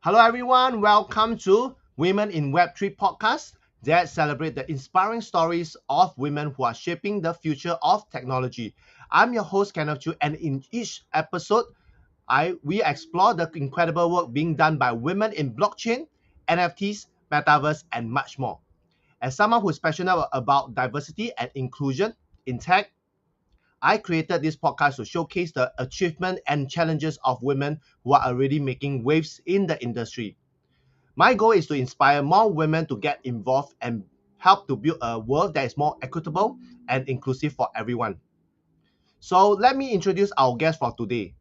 Hello, everyone. Welcome to Women in Web3 podcast that celebrate the inspiring stories of women who are shaping the future of technology. I'm your host, Kenneth Chu, and in each episode, we explore the incredible work being done by women in blockchain, NFTs, Metaverse, and much more. As someone who's passionate about diversity and inclusion in tech, I created this podcast to showcase the achievement and challenges of women who are already making waves in the industry. My goal is to inspire more women to get involved and help to build a world that is more equitable and inclusive for everyone. So let me introduce our guest for today.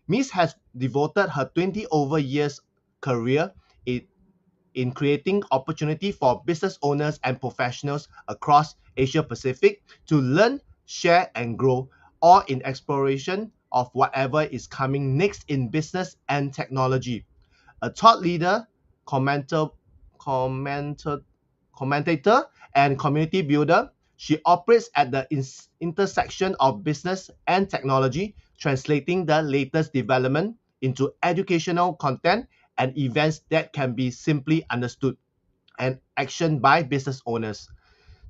Miss has devoted her 20 over years career in creating opportunity for business owners and professionals across Asia Pacific to learn, share, and grow, all in exploration of whatever is coming next in business and technology. A thought leader, commenter, commenter, commentator, and community builder, she operates at the intersection of business and technology, translating the latest development into educational content and events that can be simply understood and actioned by business owners.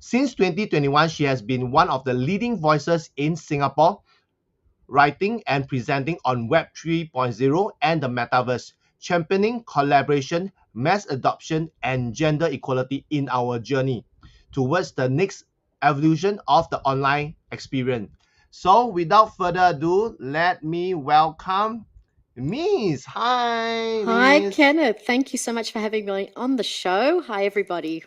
Since 2021, she has been one of the leading voices in Singapore, writing and presenting on Web 3.0 and the Metaverse, championing collaboration, mass adoption, and gender equality in our journey towards the next evolution of the online experience. So, without further ado, let me welcome Miss. Hi, Hi, Miss. Kenneth. Thank you so much for having me on the show. Hi, everybody.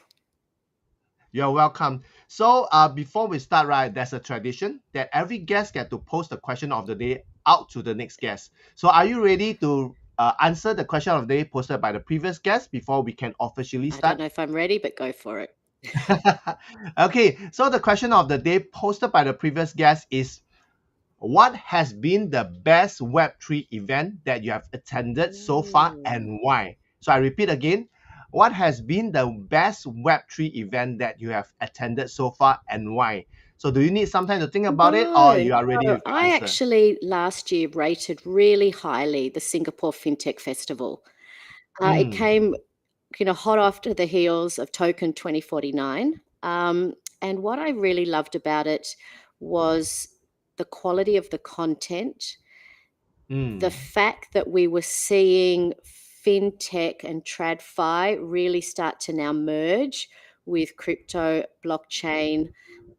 You're welcome. So, before we start, right, there's a tradition that every guest get to post the question of the day out to the next guest. So, are you ready to answer the question of the day posted by the previous guest before we can officially I don't start? know if I'm ready, but go for it. Okay, so the question of the day posted by the previous guest is, what has been the best Web3 event that you have attended so far and why? So I repeat again, what has been the best Web3 event that you have attended so far and why? So do you need some time to think about it, or you are ready No. with your I answer? actually last year rated really highly the Singapore FinTech Festival. It Mm, came, hot after the heels of Token 2049. And what I really loved about it was the quality of the content, the mm, fact that we were seeing fintech and tradfi really start to now merge with crypto blockchain.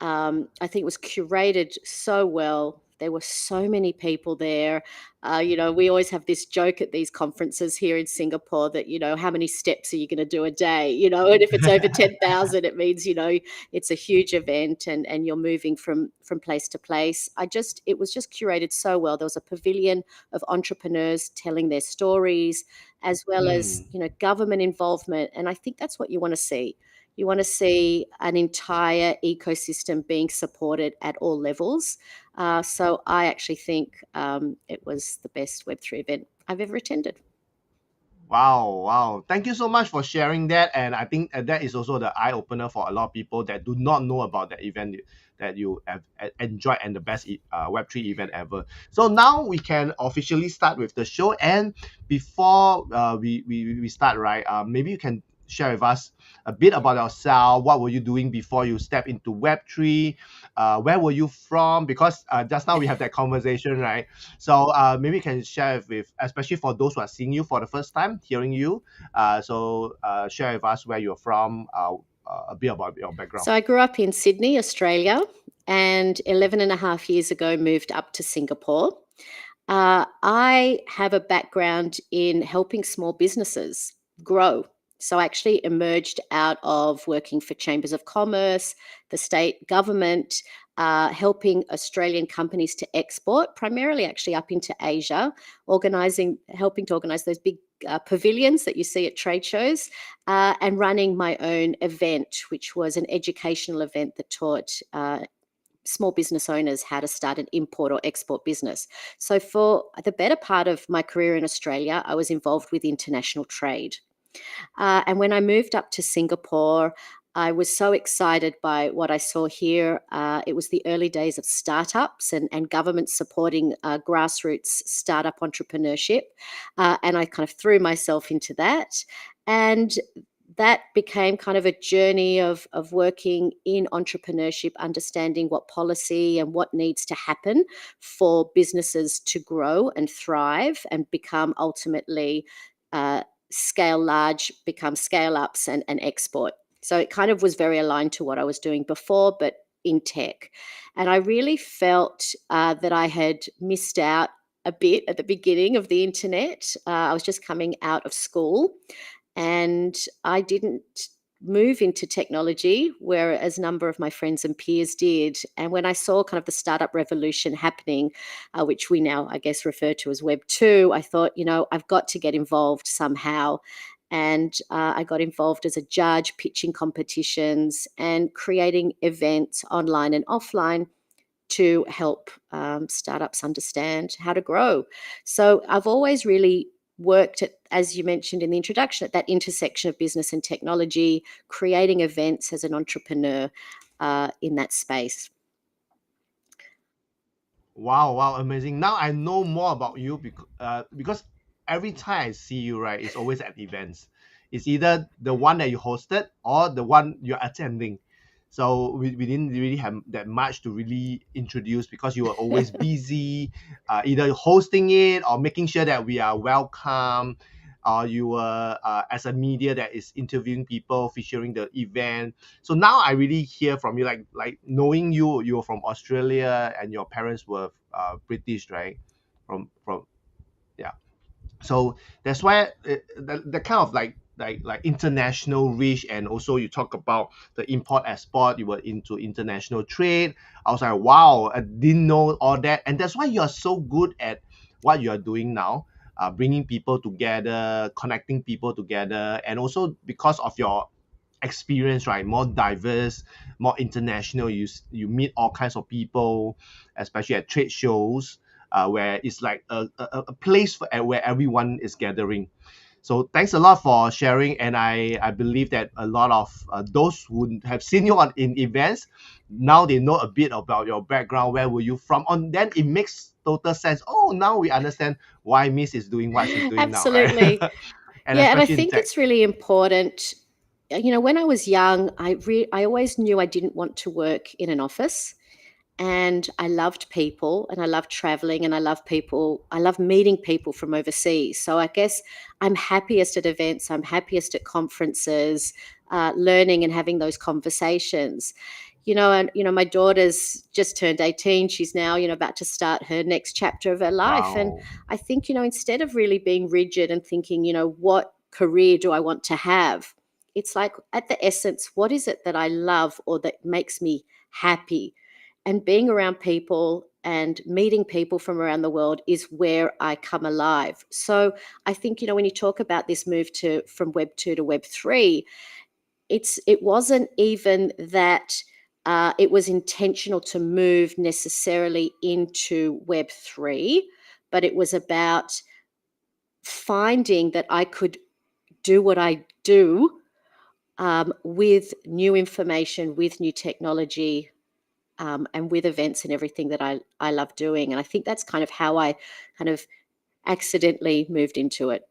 I think it was curated so well. There were so many people there. We always have this joke at these conferences here in Singapore that, how many steps are you going to do a day? And if it's over 10,000, it means, it's a huge event and you're moving from place to place. It was just curated so well. There was a pavilion of entrepreneurs telling their stories, as well as mm. government involvement. And I think that's what you want to see. You want to see an entire ecosystem being supported at all levels. So I actually think it was the best Web3 event I've ever attended. Wow, wow. Thank you so much for sharing that. And I think that is also the eye opener for a lot of people that do not know about the event that you have enjoyed and the best Web3 event ever. So now we can officially start with the show. And before we start, right, maybe you can share with us a bit about yourself. What were you doing before you step into Web3? Where were you from? Because just now we have that conversation, right? So maybe you can share with, especially for those who are seeing you for the first time, hearing you. Share with us where you're from, a bit about your background. So I grew up in Sydney, Australia, and 11 and a half years ago moved up to Singapore. I have a background in helping small businesses grow. So I actually emerged out of working for chambers of commerce, the state government, helping Australian companies to export, primarily actually up into Asia, helping to organize those big pavilions that you see at trade shows, and running my own event, which was an educational event that taught small business owners how to start an import or export business. So, for the better part of my career in Australia, I was involved with international trade. And when I moved up to Singapore, I was so excited by what I saw here. It was the early days of startups and government supporting grassroots startup entrepreneurship. And I kind of threw myself into that. And that became kind of a journey of working in entrepreneurship, understanding what policy and what needs to happen for businesses to grow and thrive and become ultimately scale large, become scale ups and export. So it kind of was very aligned to what I was doing before, but in tech. And I really felt that I had missed out a bit at the beginning of the internet. I was just coming out of school and I didn't move into technology, whereas a number of my friends and peers did. And when I saw kind of the startup revolution happening, which we now, I guess, refer to as Web 2, I thought, I've got to get involved somehow. And I got involved as a judge, pitching competitions and creating events online and offline to help startups understand how to grow. So I've always really worked at, as you mentioned in the introduction, at that intersection of business and technology, creating events as an entrepreneur in that space. Wow, amazing. Now I know more about you because every time I see you, right, it's always at events. It's either the one that you hosted or the one you're attending. So we didn't really have that much to really introduce because you were always busy, either hosting it or making sure that we are welcome, or you were as a media that is interviewing people, featuring the event. So now I really hear from you, like knowing you're from Australia and your parents were British, right? From yeah. So that's why the kind of like international reach, and also you talk about the import export. You were into international trade. I was like, wow, I didn't know all that, and that's why you are so good at what you are doing now, bringing people together, connecting people together, and also because of your experience, right, more diverse, more international. You meet all kinds of people, especially at trade shows, where it's like a place where everyone is gathering. So thanks a lot for sharing, and I believe that a lot of those who have seen you in events, now they know a bit about your background. Where were you from? On then it makes total sense. Oh, now we understand why Miss is doing what she's doing now, right? Absolutely. And Yeah, and I especially in think tech. it's really important. When I was young, I always knew I didn't want to work in an office. And I loved people and I loved traveling and I love people. I love meeting people from overseas. So I guess I'm happiest at events, I'm happiest at conferences, learning and having those conversations. My daughter's just turned 18. She's now, about to start her next chapter of her life. And Wow. I think, instead of really being rigid and thinking, what career do I want to have? It's like at the essence, what is it that I love or that makes me happy? And being around people and meeting people from around the world is where I come alive. So I think, when you talk about this move from Web 2 to Web 3, it wasn't even that it was intentional to move necessarily into Web 3, but it was about finding that I could do what I do with new information, with new technology, and with events and everything that I love doing. And I think that's kind of how I kind of accidentally moved into it.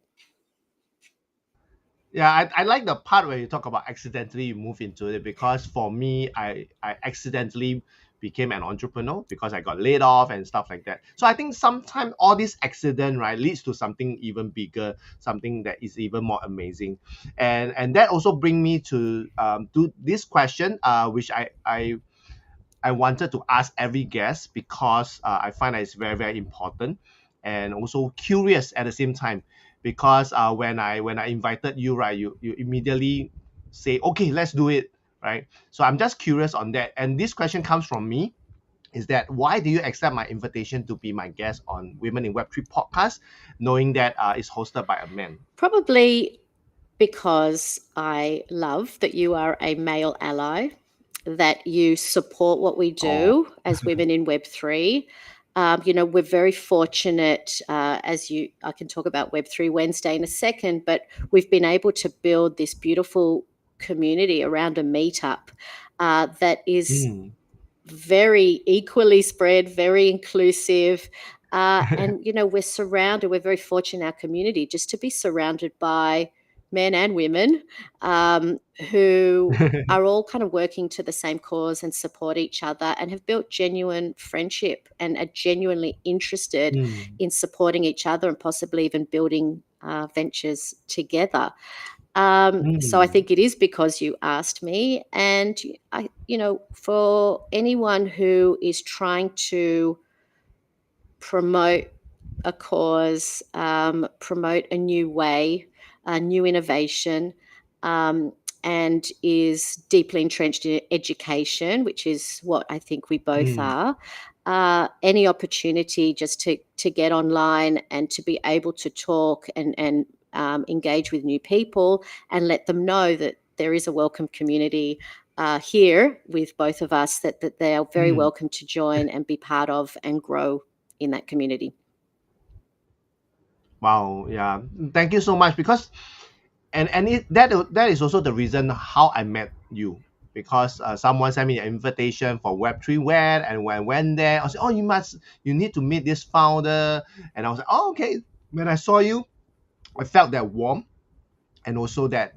Yeah, I like the part where you talk about accidentally you move into it, because for me, I accidentally became an entrepreneur because I got laid off and stuff like that. So I think sometimes all this accident, right, leads to something even bigger, something that is even more amazing. And that also bring me to this question, which I wanted to ask every guest, because I find that it's very, very important and also curious at the same time. Because when I invited you, right, you immediately say, okay, let's do it, right? So I'm just curious on that. And this question comes from me, is that why do you accept my invitation to be my guest on Women in Web3 podcast, knowing that it's hosted by a man? Probably because I love that you are a male ally, that you support what we Oh, do as women in Web3. We're very fortunate, I can talk about Web3 Wednesday in a second, but we've been able to build this beautiful community around a meetup that is Mm. very equally spread, very inclusive. And, we're very fortunate in our community just to be surrounded by men and women who are all kind of working to the same cause and support each other and have built genuine friendship and are genuinely interested Mm. in supporting each other and possibly even building ventures together. So I Mm. think it is because you asked me, and for anyone who is trying to promote a cause, promote a new way, a new innovation, and is deeply entrenched in education, which is what I think we both Mm. are. Any opportunity just to get online and to be able to talk and engage with new people and let them know that there is a welcome community here with both of us, that they are very Mm. welcome to join and be part of and grow in that community. Wow, yeah. Thank you so much because that is also the reason how I met you, because someone sent me an invitation for Web3 Wed, and when I went there, I said, "Oh, you need to meet this founder," and I was like, "Oh, okay." When I saw you, I felt that warmth, and also that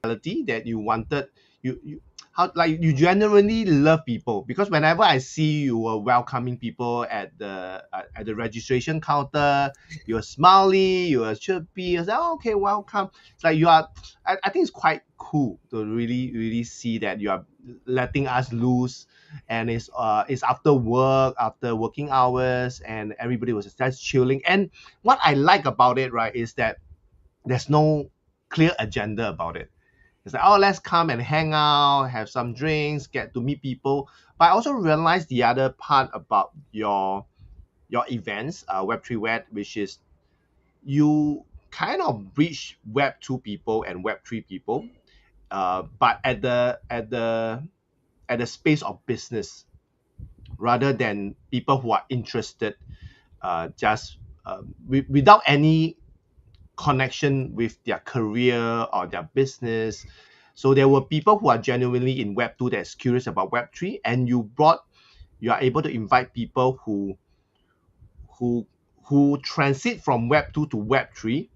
quality that you wanted. You how, like, you genuinely love people, because whenever I see you were welcoming people at the registration counter, you're smiley, you're chirpy. I was like, "Oh, okay, welcome." It's like you are. I think it's quite cool to really see that you are letting us loose, and it's after work, after working hours, and everybody was just chilling. And what I like about it, right, is that there's no clear agenda about it. It's like, "Oh, let's come and hang out, have some drinks, get to meet people." But I also realized the other part about your events, Web3 Web, which is you kind of bridge Web2 people and Web3 people, but at the space of business, rather than people who are interested, just without any connection with their career or their business. So there were people who are genuinely in Web 2 that's curious about Web 3, and you are able to invite people who who transit from Web 2 to Web 3,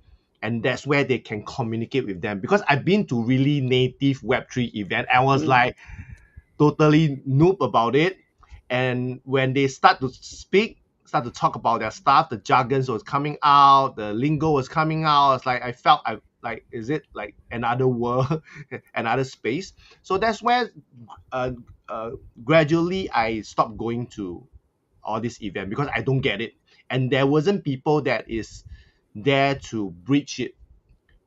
and that's where they can communicate with them. Because I've been to really native Web 3 event, I was like totally noob about it. And when they start to speak, start to talk about their stuff, the jargons was coming out, the lingo was coming out. It's like I felt I like, is it like another world, another space? So that's where uh, uh, gradually I stopped going to all this event, because I don't get it, and there wasn't people that is there to bridge it.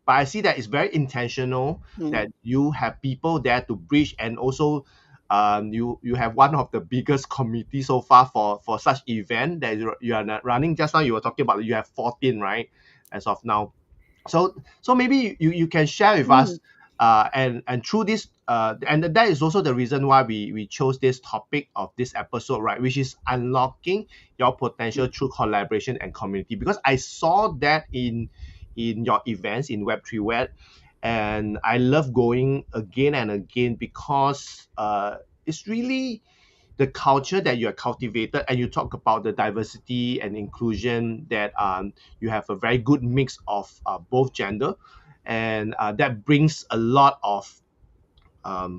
But I see that it's very intentional Mm. that you have people there to bridge, and also you have one of the biggest committee so far for such event that you are not running. Just now you were talking about you have 14, right, as of now. So maybe you can share with Mm. us, and through this, and that is also the reason why we chose this topic of this episode, right, which is unlocking your potential through collaboration and community. Because I saw that in your events in Web3 Web, and I love going again and again, because it's really the culture that you are cultivated, and you talk about the diversity and inclusion, that you have a very good mix of both gender, and that brings a lot of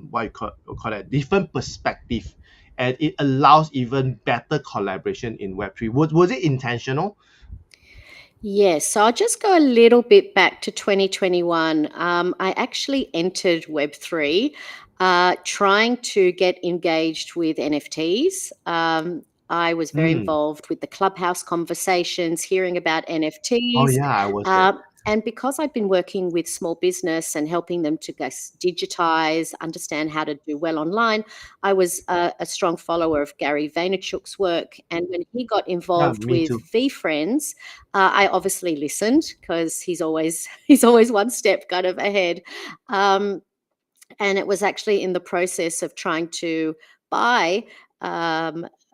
what you call it, different perspective, and it allows even better collaboration in Web3. Was it intentional? Yes, so I'll just go a little bit back to 2021. I actually entered Web3 trying to get engaged with NFTs. I was very Mm. involved with the Clubhouse conversations, hearing about Oh NFTs. yeah, I was there. Uh, and because I've been working with small business and helping them to digitize, understand how to do well online, I was a strong follower of Gary Vaynerchuk's work. And when he got Yeah, involved me with too. VFriends, I obviously listened because he's always one step kind of ahead. And it was actually in the process of trying to buy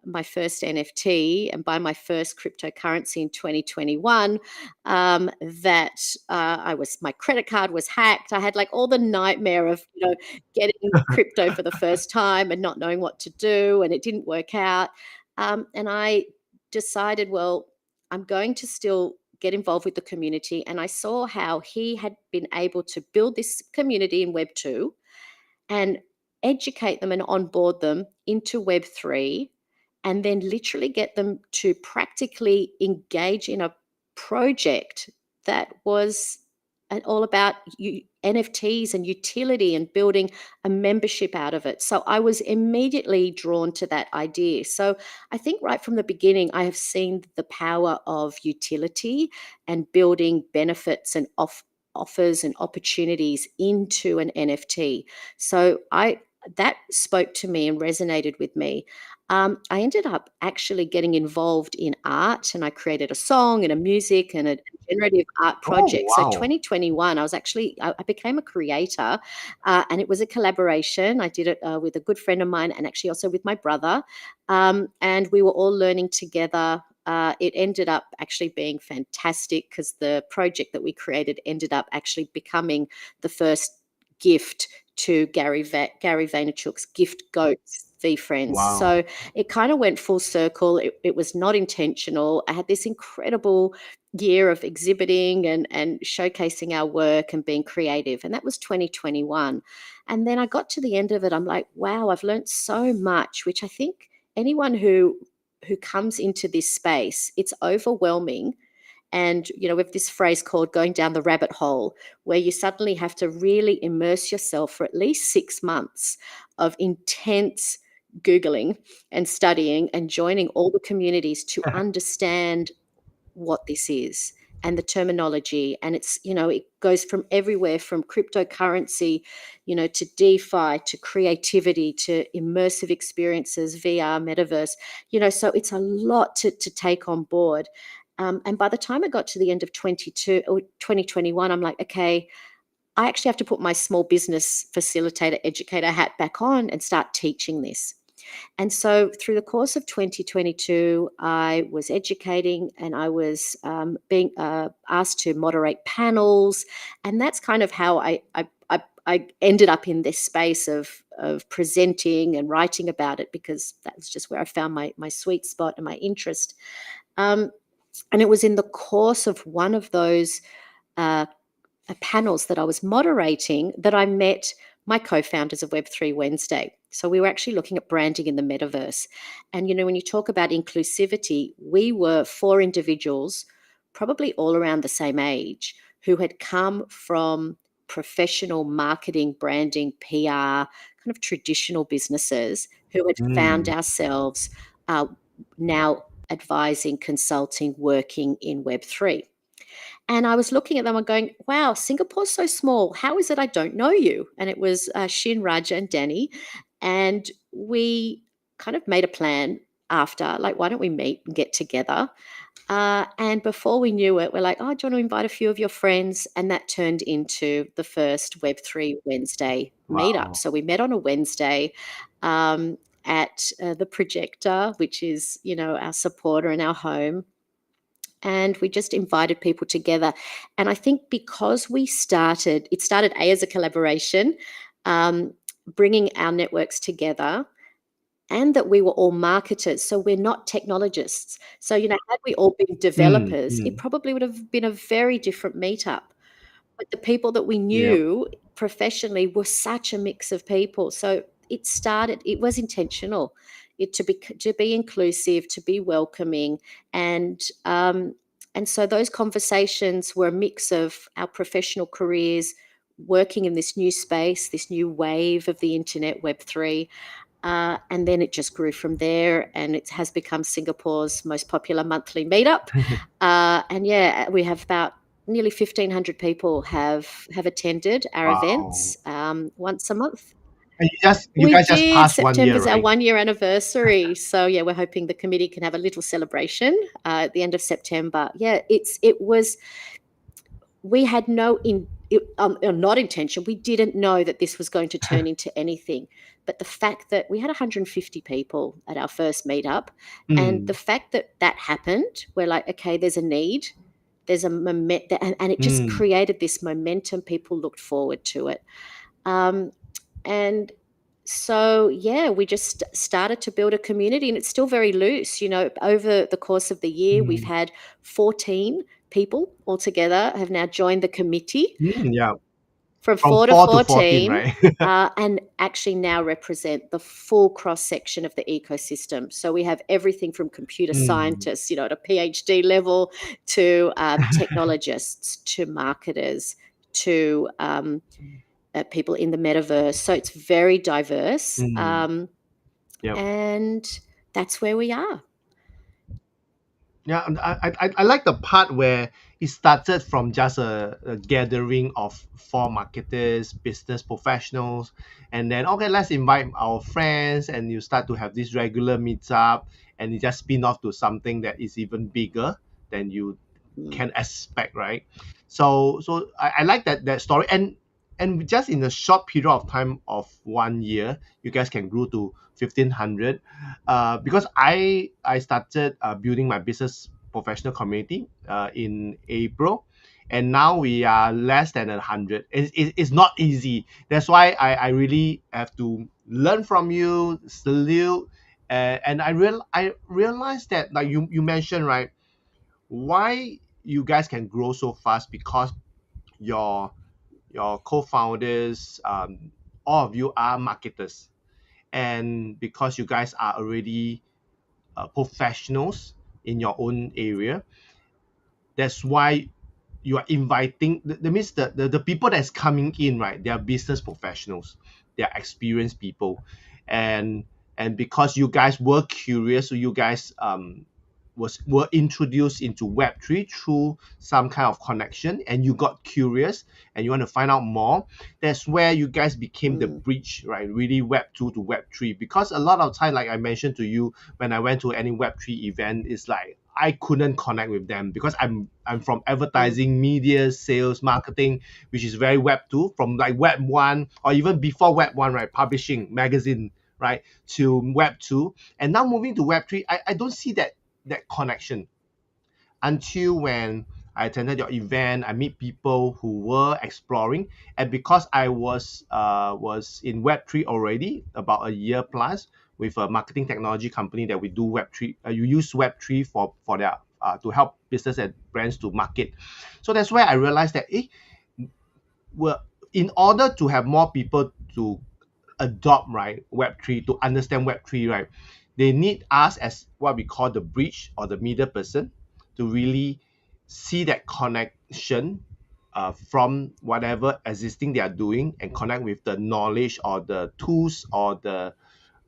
my first NFT and buy my first cryptocurrency in 2021, my credit card was hacked. I had like all the nightmare of, getting crypto for the first time and not knowing what to do, and it didn't work out. And I decided, well, I'm going to still get involved with the community. And I saw how he had been able to build this community in Web 2 and educate them and onboard them into Web 3, and then literally get them to practically engage in a project that was all about NFTs and utility and building a membership out of it. So I was immediately drawn to that idea. So I think right from the beginning, I have seen the power of utility and building benefits and offers and opportunities into an NFT. So that spoke to me and resonated with me. I ended up actually getting involved in art, and I created a song and a music and a generative art project. wow. So 2021, I became a creator, and it was a collaboration. I did it with a good friend of mine, and actually also with my brother, and we were all learning together. It ended up actually being fantastic because the project that we created ended up actually becoming the first gift to Gary Vaynerchuk's Gift Goats V-Friends. Wow. So it kind of went full circle. It was not intentional. I had this incredible year of exhibiting and showcasing our work and being creative. And that was 2021. And then I got to the end of it. I'm like, wow, I've learned so much, which I think anyone who comes into this space, it's overwhelming. And, we have this phrase called going down the rabbit hole, where you suddenly have to really immerse yourself for at least 6 months of intense Googling and studying and joining all the communities to understand what this is and the terminology. And it's, it goes from everywhere from cryptocurrency, to DeFi, to creativity, to immersive experiences, VR, Metaverse, so it's a lot to take on board. And by the time I got to the end of 2021, I'm like, okay, I actually have to put my small business facilitator, educator hat back on and start teaching this. And so through the course of 2022, I was educating, and I was being asked to moderate panels. And that's kind of how I ended up in this space of presenting and writing about it, because that was just where I found my sweet spot and my interest. And it was in the course of one of those panels that I was moderating that I met my co-founders of Web3 Wednesday. So we were actually looking at branding in the metaverse. And, when you talk about inclusivity, we were 4 individuals, probably all around the same age, who had come from professional marketing, branding, PR, kind of traditional businesses, who had found ourselves now advising, consulting, working in Web3. And I was looking at them and going, wow, Singapore's so small. How is it I don't know you? And it was Shin, Raja, and Danny. And we kind of made a plan after, like, why don't we meet and get together? And before we knew it, we're like, oh, do you want to invite a few of your friends? And that turned into the first Web3 Wednesday meetup. So we met on a Wednesday at the Projector, which is, our supporter and our home. And we just invited people together. And I think because it started as a collaboration, bringing our networks together, and that we were all marketers. So we're not technologists. So, had we all been developers, it probably would have been a very different meetup. But the people that we knew professionally were such a mix of people. So it was intentional, to be inclusive, to be welcoming. And so those conversations were a mix of our professional careers, working in this new space, this new wave of the internet, Web3. And then it just grew from there, and it has become Singapore's most popular monthly meetup. And we have about nearly 1,500 people have attended our events once a month. And you guys just passed 1 year, September's our right? 1-year anniversary. So we're hoping the committee can have a little celebration at the end of September. We had no not intention, we didn't know that this was going to turn into anything. But the fact that we had 150 people at our first meetup, and the fact that that happened, we're like, okay, there's a need, there's a momentum, and it just created this momentum. People looked forward to it. And so, yeah, we just started to build a community, and it's still very loose. Over the course of the year, we've had 14 people altogether have now joined the committee. Yeah. From From 4 to 4 to 14, 14, right? and actually now represent the full cross-section of the ecosystem. So we have everything from computer scientists, at a PhD level, to technologists, to marketers, to people in the Metaverse. So it's very diverse. Yep. And that's where we are. Yeah, and I like the part where it started from just a gathering of 4 marketers, business professionals, and then, okay, let's invite our friends, and you start to have this regular meetup, and it just spin off to something that is even bigger than you can expect, right? So I like that story, and just in a short period of time of 1 year, you guys can grow to 1,500. Because I started building my business professional community in April, and now we are less than 100. It's not easy. That's why I really have to learn from you, salute, and I realized that, like you mentioned, right, why you guys can grow so fast, because your co-founders, all of you are marketers, and because you guys are already professionals in your own area, that's why you are inviting, that means the people that's coming in, right, they are business professionals, they are experienced people, and because you guys were curious, so you guys were introduced into Web3 through some kind of connection, and you got curious and you want to find out more. That's where you guys became the bridge, right? Really, Web2 to Web3. Because a lot of time, like I mentioned to you, when I went to any Web3 event, it's like I couldn't connect with them, because I'm from advertising, media, sales, marketing, which is very Web2, from like Web1, or even before Web1, right? Publishing, magazine, right? To Web2. And now moving to Web3, I don't see that connection until when I attended your event. I meet people who were exploring, and because I was in Web3 already about a year plus, with a marketing technology company that we do Web3. You use Web3 for their to help business and brands to market. So that's where I realized that well, in order to have more people to adopt, right, Web3, to understand Web3, right, they need us as what we call the bridge, or the middle person, to really see that connection from whatever existing they are doing, and connect with the knowledge or the tools or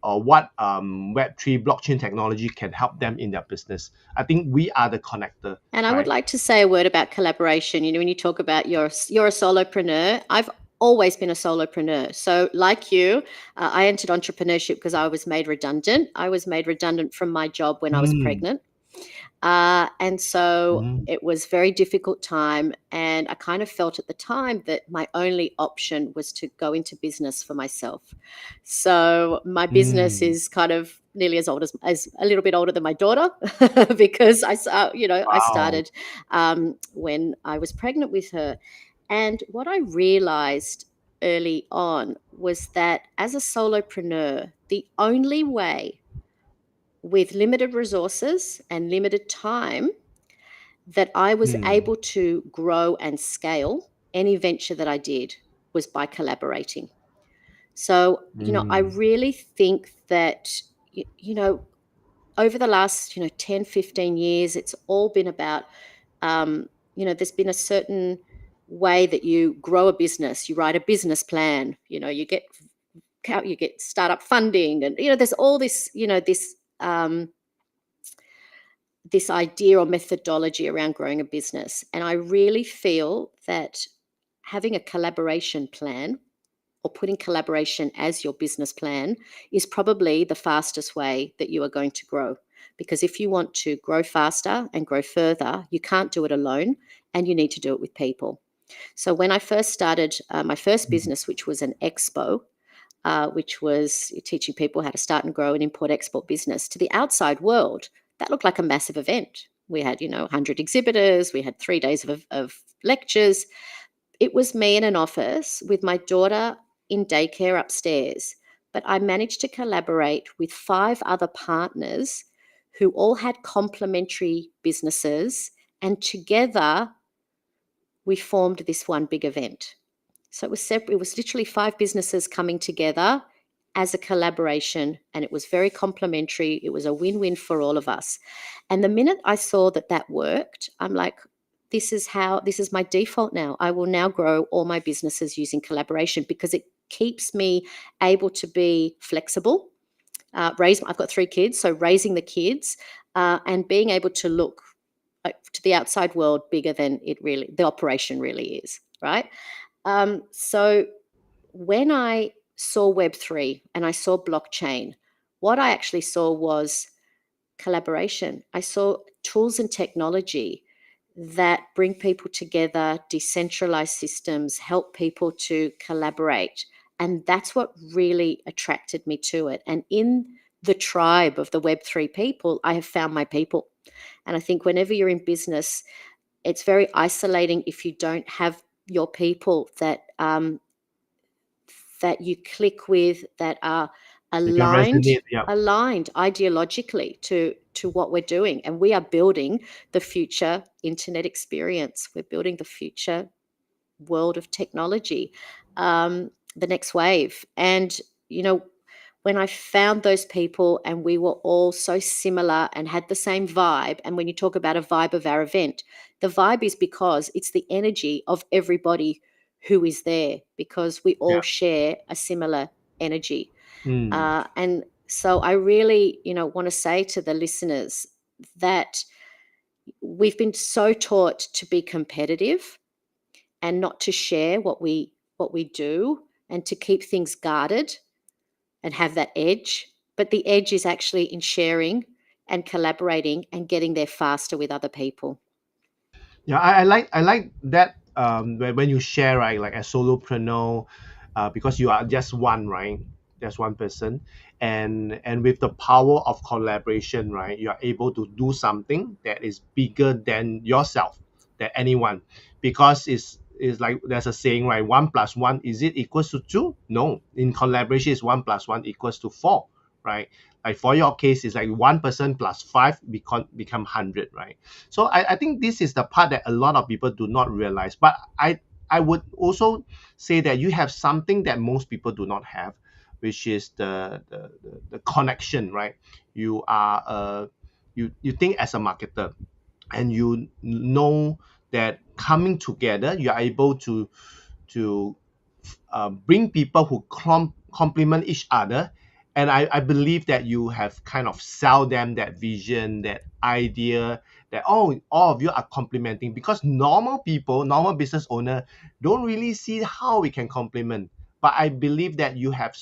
what Web3 blockchain technology can help them in their business. I think we are the connector. And I would like to say a word about collaboration. When you talk about you're a solopreneur, I've always been a solopreneur. So like you, I entered entrepreneurship because I was made redundant. I was made redundant from my job when I was pregnant. And so it was a very difficult time. And I kind of felt at the time that my only option was to go into business for myself. So my business is kind of nearly as old as a little bit older than my daughter, because I started when I was pregnant with her. And what I realized early on was that as a solopreneur, the only way, with limited resources and limited time, that I was able to grow and scale any venture that I did was by collaborating. So, I really think that, over the last, 10, 15 years, it's all been about, there's been a certain way that you grow a business. You write a business plan, you get startup funding, and, there's all this, this idea or methodology around growing a business. And I really feel that having a collaboration plan, or putting collaboration as your business plan, is probably the fastest way that you are going to grow. Because if you want to grow faster and grow further, you can't do it alone, and you need to do it with people. So when I first started my first business, which was an expo, which was teaching people how to start and grow an import-export business to the outside world, that looked like a massive event. We had, 100 exhibitors. We had 3 days of lectures. It was me in an office with my daughter in daycare upstairs. But I managed to collaborate with 5 other partners who all had complementary businesses. And together, we formed this one big event. So it was separate. It was literally 5 businesses coming together as a collaboration, and it was very complementary. It was a win-win for all of us. And the minute I saw that that worked, I'm like, this is my default now. I will now grow all my businesses using collaboration because it keeps me able to be flexible. I've got 3 kids, so raising the kids and being able to look to the outside world bigger than the operation really is, right? So when I saw Web3 and I saw blockchain, what I actually saw was collaboration. I saw tools and technology that bring people together, decentralized systems, help people to collaborate. And that's what really attracted me to it. And in the tribe of the Web3 people, I have found my people. And I think whenever you're in business, it's very isolating if you don't have your people that that you click with, that are They can aligned resonate. Yeah. aligned ideologically to what we're doing. And we are building the future internet experience. We're building the future world of technology, the next wave. And when I found those people and we were all so similar and had the same vibe, and when you talk about a vibe of our event, the vibe is because it's the energy of everybody who is there, because we all Yeah. share a similar energy. Mm. And so I really, want to say to the listeners that we've been so taught to be competitive and not to share what we do, and to keep things guarded and have that edge. But the edge is actually in sharing and collaborating and getting there faster with other people. Yeah, I like that when you share, right, like a solopreneur, because you are just one, right, just one person, and with the power of collaboration, right, you are able to do something that is bigger than yourself, than anyone, because it's like there's a saying, right, 1 plus 1, is it equals to 2? No, in collaboration is 1 plus 1 equals to 4, right? Like for your case, it's like 1 person plus 5 become 100, right? So I think this is the part that a lot of people do not realize. But I would also say that you have something that most people do not have, which is the connection, right? You are you think as a marketer, and you know that coming together, you are able to bring people who complement each other. And I believe that you have kind of sell them that vision, that idea, that all of you are complementing, because normal people, normal business owner don't really see how we can complement. But I believe that you have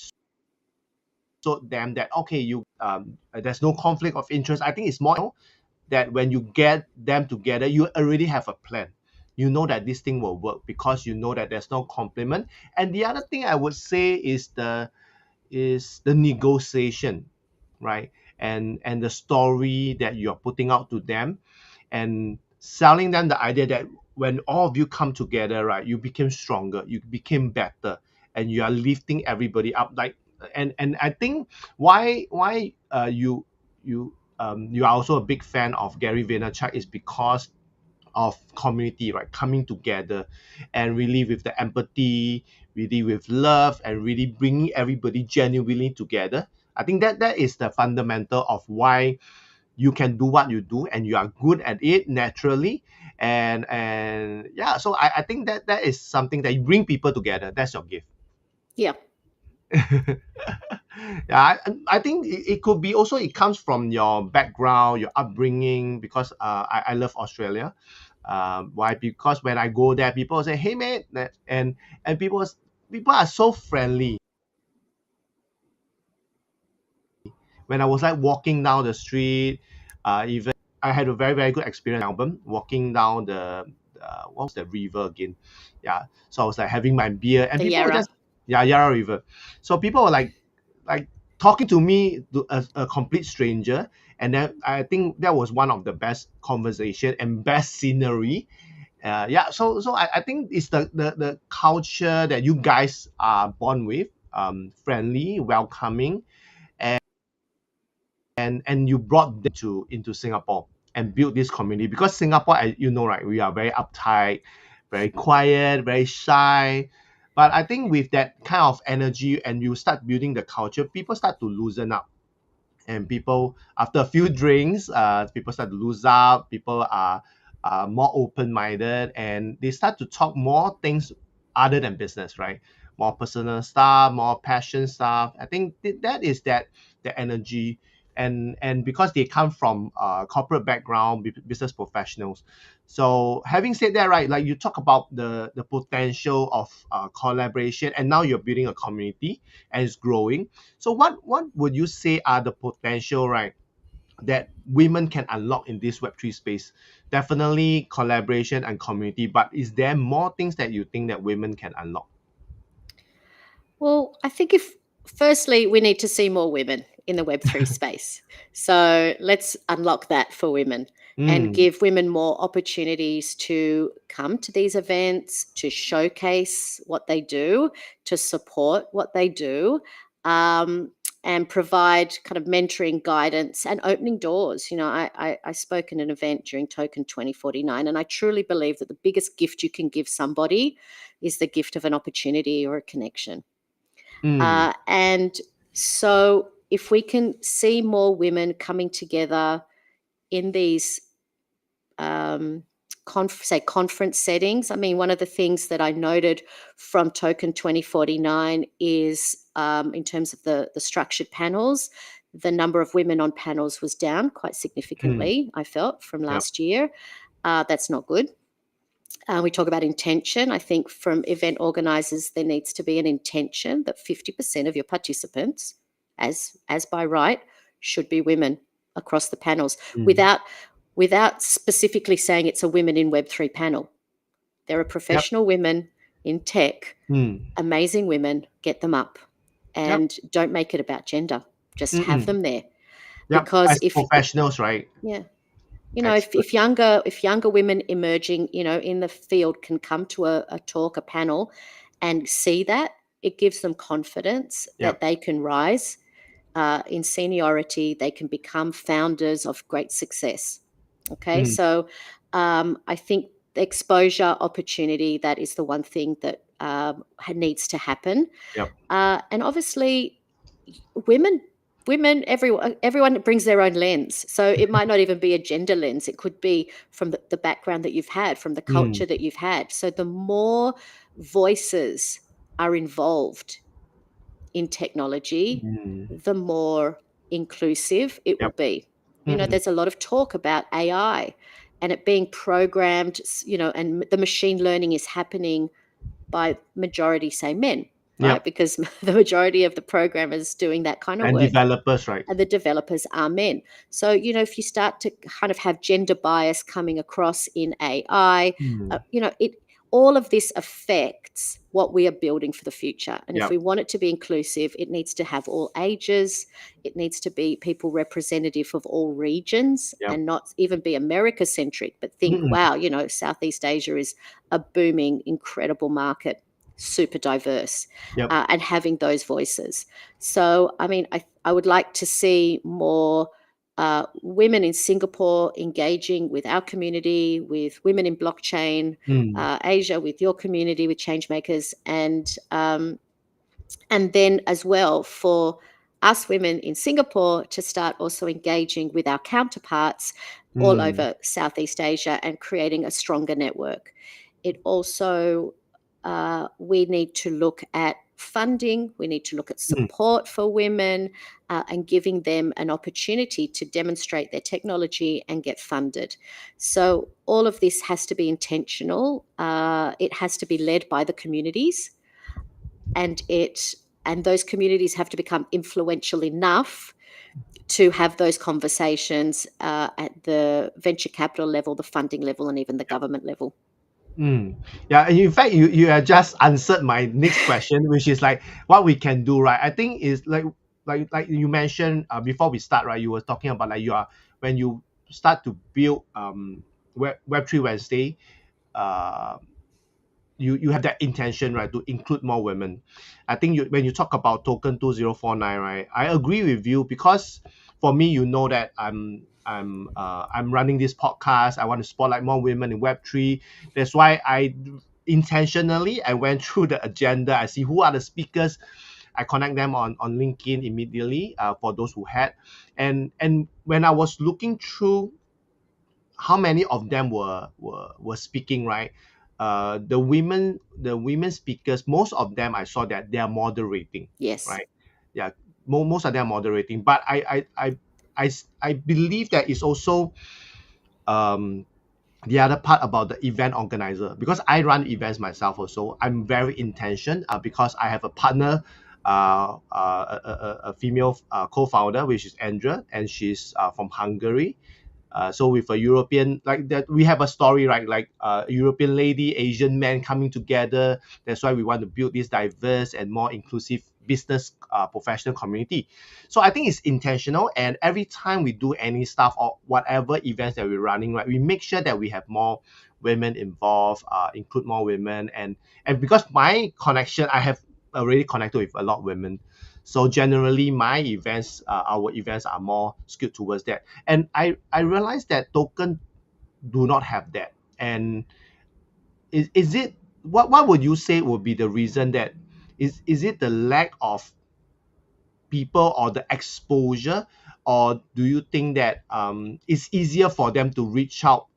showed them that, okay, you there's no conflict of interest. I think it's more that when you get them together, you already have a plan. You know that this thing will work because you know that there's no complement. And the other thing I would say is the negotiation, right? And the story that you're putting out to them, and selling them the idea that when all of you come together, right, you became stronger, you became better, and you are lifting everybody up. Like, and I think why you are also a big fan of Gary Vaynerchuk is because of community, right? Coming together and really with the empathy, really with love, and really bringing everybody genuinely together. I think that is the fundamental of why you can do what you do, and you are good at it naturally. And yeah, so I think that is something that you bring people together. That's your gift. Yeah. Yeah, I think it could be also, it comes from your background, your upbringing, because I love Australia. Why? Because when I go there, people say, "Hey, mate," and people are so friendly. When I was like walking down the street, even I had a very very good experience in Melbourne, walking down what was the river again? Yeah. So I was like having my beer, and The people were Yarra. just Yarra River. So people were like talking to me, to a complete stranger, and then I think that was one of the best conversation and best scenery. Yeah, so I think it's the culture that you guys are born with, friendly, welcoming, and you brought them to into Singapore and build this community, because Singapore, you know, right, we are very uptight, very quiet, very shy. But I think with that kind of energy and you start building the culture, people start to loosen up, and people, after a few drinks, people start to lose up. People are more open-minded, and they start to talk more things other than business, right? More personal stuff, more passion stuff. I think that is that the energy, and because they come from corporate background, business professionals. So having said that, right, like you talk about the potential of collaboration, and now you're building a community and it's growing. So what would you say are the potential, right, that women can unlock in this Web3 space? Definitely collaboration and community, but is there more things that you think that women can unlock? Well, I think if firstly we need to see more women in the Web3 space. So let's unlock that for women and Mm, give women more opportunities to come to these events, to showcase what they do, to support what they do, and provide kind of mentoring, guidance, and opening doors. You know, I spoke in an event during Token 2049, and I truly believe that the biggest gift you can give somebody is the gift of an opportunity or a connection. mm, And so, if we can see more women coming together in these, conference settings. I mean, one of the things that I noted from Token 2049 is, in terms of the structured panels, the number of women on panels was down quite mm, significantly, I felt, from yep, last year. That's not good. We talk about intention. I think from event organizers, there needs to be an intention that 50% of your participants, as by right, should be women across the panels, mm, without specifically saying it's a women in Web3 panel. There are yep, professional women in tech, mm, amazing women, get them up, yep, and don't make it about gender. Just have mm, them there. yep. Because As professionals, right? yeah, you know, if, Expert. if younger if younger women emerging, you know, in the field can come to a talk, a panel, and see that, it gives them confidence that Yep. they can rise in seniority, they can become founders of great success. Okay, Mm, so I think the exposure opportunity, that is the one thing that needs to happen. yep. And obviously, women everyone brings their own lens, so it might not even be a gender lens. It could be from the background that you've had, from the Mm, culture that you've had. So the more voices are involved in technology, mm, the more inclusive it will yep. be. You know, Mm, there's a lot of talk about AI and it being programmed, you know, and the machine learning is happening by majority, say, men, right? yep. Because the majority of the programmers doing that kind of And work developers, right? and the developers are men. So, you know, if you start to kind of have gender bias coming across in AI, Mm, you know, it all of this affects what we are building for the future. And if yep. we want it to be inclusive, it needs to have all ages. It needs to be people representative of all regions Yep. and not even be America centric, but think, Mm, wow, you know, Southeast Asia is a booming, incredible market, super diverse, yep. and having those voices. So, I mean, I would like to see more women in Singapore engaging with our community, with women in blockchain, Mm, Asia with your community, with changemakers, and then as well for us women in Singapore to start also engaging with our counterparts all mm, over Southeast Asia and creating a stronger network. It also, we need to look at funding, we need to look at mm, support for women, and giving them an opportunity to demonstrate their technology and get funded. So, all of this has to be intentional. It has to be led by the communities, and those communities have to become influential enough to have those conversations at the venture capital level, the funding level, and even the yep. government level. Yeah, and in fact, you have just answered my next question, which is like what we can do, right? I think is like you mentioned before we start, right? You were talking about like you are when you start to build Web3 Wednesday, uh, you have that intention, right, to include more women. I think when you talk about token 2049, right, I agree with you because for me, you know that I'm running this podcast. I want to spotlight more women in Web3. That's why I intentionally I went through the agenda. I see who are the speakers. I connect them on LinkedIn immediately for those who had, and when I was looking through how many of them were speaking, right? The women speakers, most of them I saw that they are moderating, Yes. right? Yeah, most of them are moderating, but I believe that it's also um the other part about the event organizer, because I run events myself also. I'm very intention because I have a partner, a female co-founder, which is Andrea, and she's from Hungary. So with a European like that, we have a story, right? Like European lady, Asian man coming together. That's why we want to build this diverse and more inclusive business professional community. So I think it's intentional, and every time we do any stuff or whatever events that we're running, right, we make sure that we have more women involved, include more women, and because my connection, I have already connected with a lot of women. So generally, our events are more skewed towards that. And I realized that token do not have that. And is it what would you say would be the reason that is it the lack of people or the exposure, or do you think that it's easier for them to reach out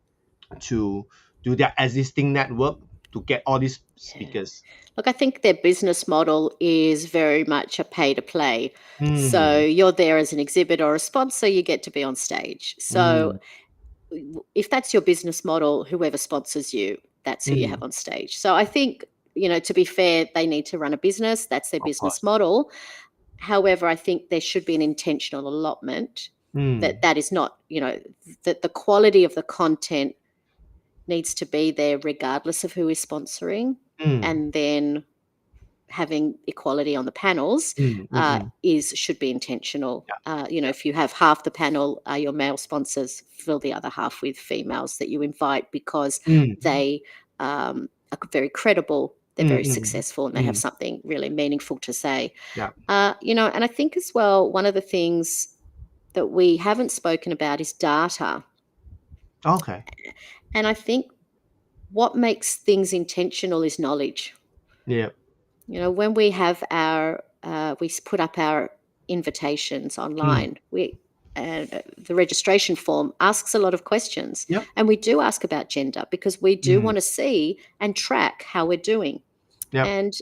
to their existing network to get all these Yeah. speakers? Look, I think their business model is very much a pay to play. So Mm, you're there as an exhibitor or a sponsor, you get to be on stage. So mm, if that's your business model, whoever sponsors you, that's who you have mm, on stage. So I think, to be fair, they need to run a business. That's their of business course. model. However, I think there should be an intentional allotment Mm, that is not, that the quality of the content needs to be there regardless of who is sponsoring. mm, And then having equality on the panels mm, mm, mm. should be intentional. Yeah, yeah. If you have half the panel your male sponsors, fill the other half with females that you invite because Mm, they are very credible, they're mm, very mm, successful, and they have mm. something really meaningful to say. Yeah. And I think as well, one of the things that we haven't spoken about is data. Okay. And I think what makes things intentional is knowledge. Yeah. When we have we put up our invitations Mm. online, the registration form asks a lot of questions, Yep. and we do ask about gender because we do Mm. want to see and track how we're doing. Yep. And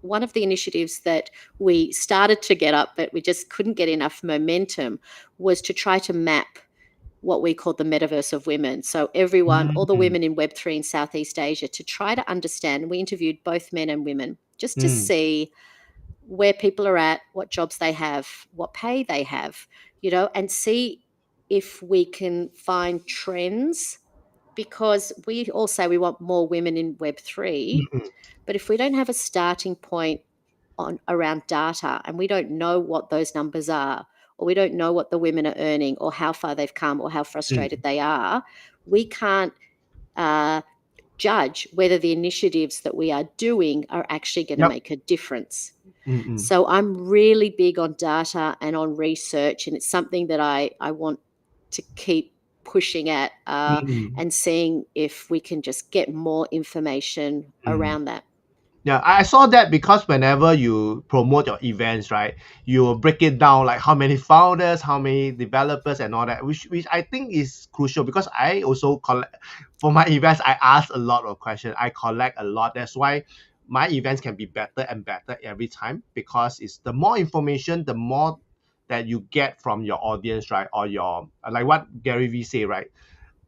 one of the initiatives that we started to get up, but we just couldn't get enough momentum, was to try to map what we call the Metaverse of women. So everyone, all the Mm. women in Web3 in Southeast Asia, to try to understand. We interviewed both men and women just to Mm. see where people are at, what jobs they have, what pay they have, and see if we can find trends, because we all say we want more women in Web3, Mm-mm. but if we don't have a starting point on around data and we don't know what those numbers are, or we don't know what the women are earning or how far they've come or how frustrated Mm. they are, we can't uh, judge whether the initiatives that we are doing are actually going to Yep. make a difference. Mm-mm. So I'm really big on data and on research, and it's something that I want to keep pushing at, Mm-mm. and seeing if we can just get more information Mm. around that. Yeah, I saw that because whenever you promote your events, right, you will break it down like how many founders, how many developers, and all that, which I think is crucial because I also collect for my events. I ask a lot of questions. I collect a lot. That's why my events can be better and better every time because it's the more information, the more that you get from your audience, right, or your like what Gary Vee say, right.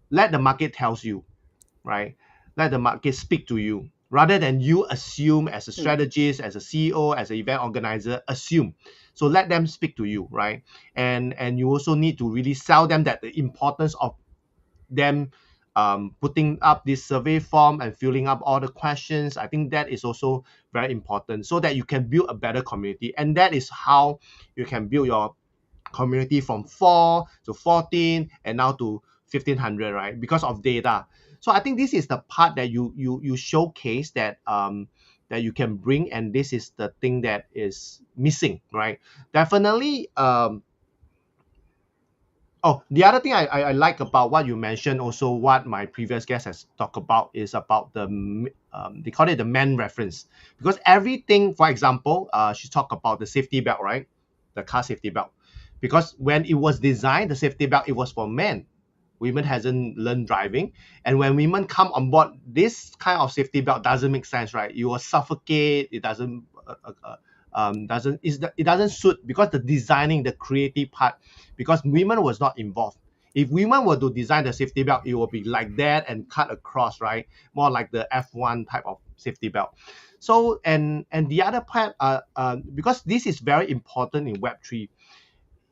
Let the market tells you, right? Let the market speak to you rather than you assume as a Mm. strategist, as a CEO, as an event organizer, assume. So let them speak to you, right? And you also need to really sell them that the importance of them putting up this survey form and filling up all the questions. I think that is also very important so that you can build a better community. And that is how you can build your community from 4 to 14 and now to 1500, right? Because of data. So I think this is the part that you showcase that that you can bring, and this is the thing that is missing, right? Definitely. Oh, the other thing I like about what you mentioned, also what my previous guest has talked about, is about the they call it the man reference, because everything, for example, she talked about the safety belt, right? The car safety belt, because when it was designed, the safety belt, it was for men. Women hasn't learned driving, and when women come on board, this kind of safety belt doesn't make sense, right? You will suffocate. It doesn't suit, because the designing, the creative part, because women was not involved. If women were to design the safety belt, it will be like that and cut across, right? More like the F1 type of safety belt. So and the other part, because this is very important in Web3.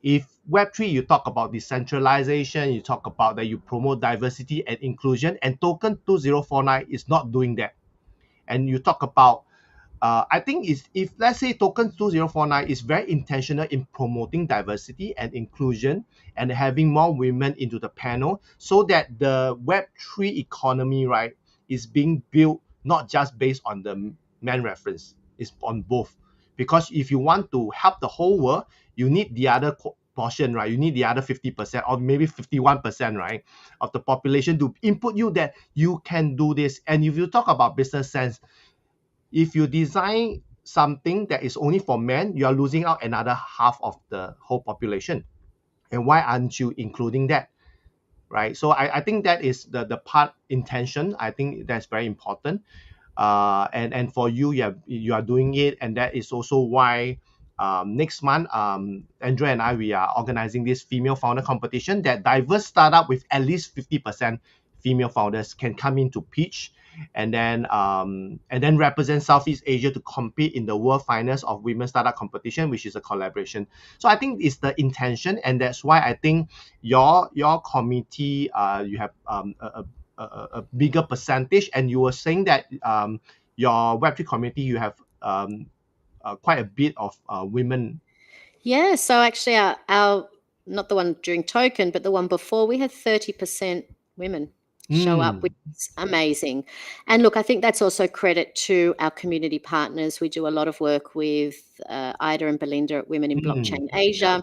If Web3, you talk about decentralization, you talk about that you promote diversity and inclusion, and token 2049 is not doing that. And you talk about I think is, if let's say token 2049 is very intentional in promoting diversity and inclusion and having more women into the panel, so that the Web3 economy, right, is being built not just based on the man reference, it's on both. Because if you want to help the whole world, you need the other portion, right? You need the other 50% or maybe 51%, right, of the population to input you that you can do this. And if you talk about business sense, if you design something that is only for men, you are losing out another half of the whole population. And why aren't you including that? Right. So I think that is the part intention. I think that's very important. And for you, you are doing it, and that is also why next month, Andrea and I, we are organizing this female founder competition, that diverse startup with at least 50% female founders can come in to pitch, and then represent Southeast Asia to compete in the world finals of women startup competition, which is a collaboration. So I think it's the intention, and that's why I think your committee, you have a bigger percentage, and you were saying that your Web3 community, you have quite a bit of women. Yeah, so actually our not the one during token, but the one before, we had 30% women show up, which is amazing. And look, I think that's also credit to our community partners. We do a lot of work with Ida and Belinda at Women in Blockchain Asia,